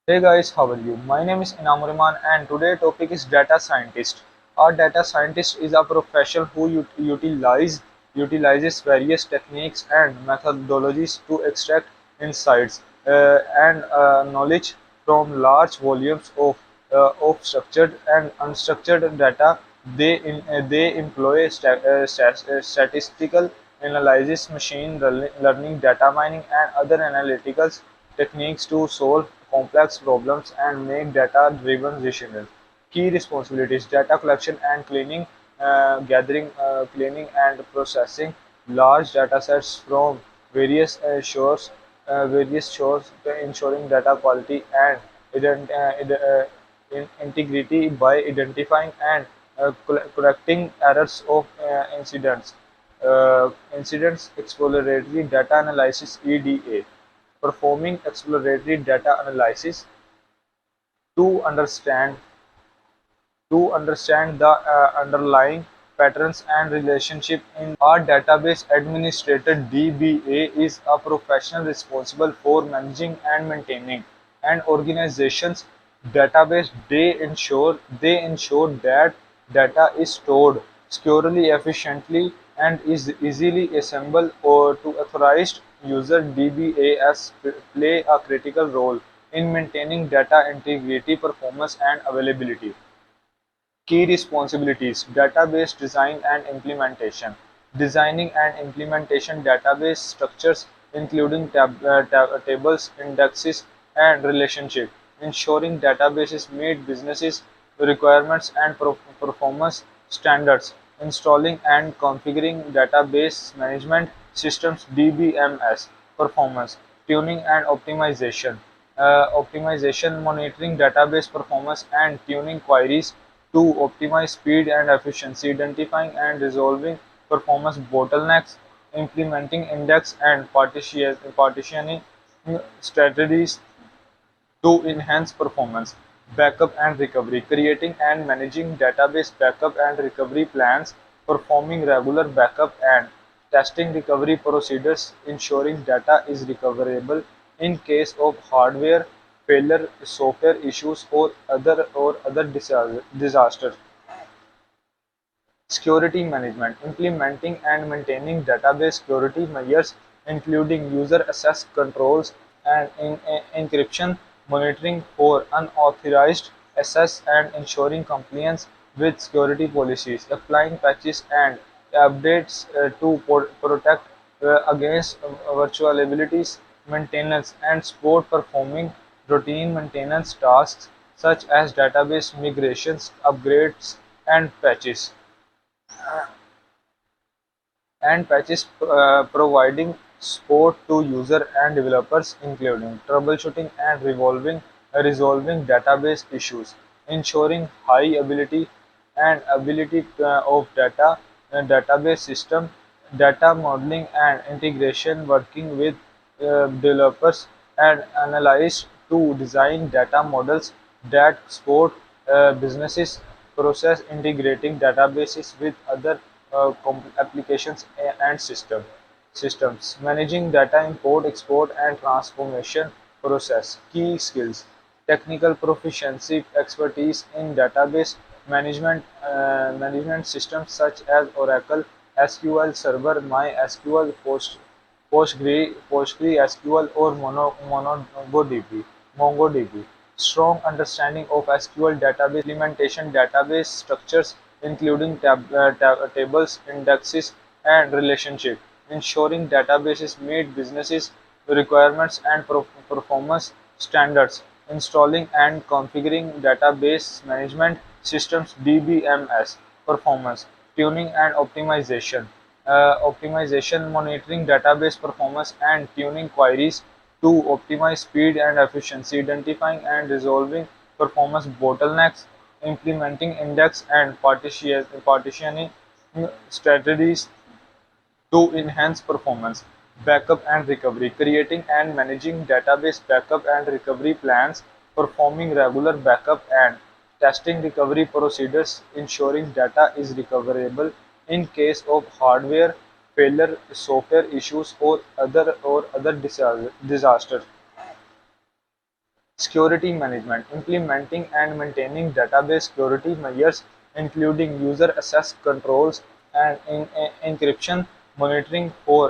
Hey guys, how are you? My name is Inamuriman and today topic is data scientist. Our data scientist is a profession who utilizes various techniques and methodologies to extract insights and knowledge from large volumes of structured and unstructured data. They employ statistical analysis, machine learning, data mining, and other analytical techniques to solve complex problems and make data-driven decisions. Key responsibilities: data collection and cleaning, gathering, cleaning and processing large data sets from various sources, ensuring data quality and integrity by identifying and correcting errors of incidents, exploratory data analysis (EDA), performing exploratory data analysis to understand the underlying patterns and relationship in our database. Administrator (DBA) is a professional responsible for managing and maintaining an organization's database. They ensure that data is stored securely, efficiently, and is easily accessible or to authorized user. DBAs play a critical role in maintaining data integrity, performance, and availability. Key responsibilities: database design and implementation. Designing and implementation database structures including tables, indexes, and relationships. Ensuring databases meet business requirements and performance standards. Installing and configuring database management systems (DBMS). Performance tuning and optimization. Optimization: monitoring database performance and tuning queries to optimize speed and efficiency, identifying and resolving performance bottlenecks, implementing index and partitioning strategies to enhance performance. Backup and recovery: creating and managing database backup and recovery plans, performing regular backup and testing recovery procedures, ensuring data is recoverable in case of hardware failure, software issues, or other disasters. Security management: implementing and maintaining database security measures including user access controls and encryption, monitoring for unauthorized access, and ensuring compliance with security policies. Applying patches and updates to protect against vulnerabilities. Maintenance and support: performing routine maintenance tasks such as database migrations, upgrades, and providing support to users and developers, including troubleshooting and resolving database issues, ensuring high ability of database system, data modeling and integration, working with developers and analysts to design data models that support businesses process, integrating databases with other applications and systems, managing data import, export, and transformation process. Key skills: technical proficiency, expertise in database management systems such as Oracle, SQL Server, MySQL, PostgreSQL, or MongoDB. Strong understanding of SQL database implementation, database structures including tables, indexes, and relationships, ensuring databases meet business requirements and performance standards. Installing and configuring database management systems (DBMS). Performance tuning and optimization: monitoring database performance and tuning queries to optimize speed and efficiency, identifying and resolving performance bottlenecks, implementing index and partitioning strategies to enhance performance. Backup and recovery: creating and managing database backup and recovery plans, performing regular backup and testing recovery procedures, ensuring data is recoverable in case of hardware failure, software issues, or other disasters. Security management, implementing and maintaining database security measures including user access controls and encryption monitoring for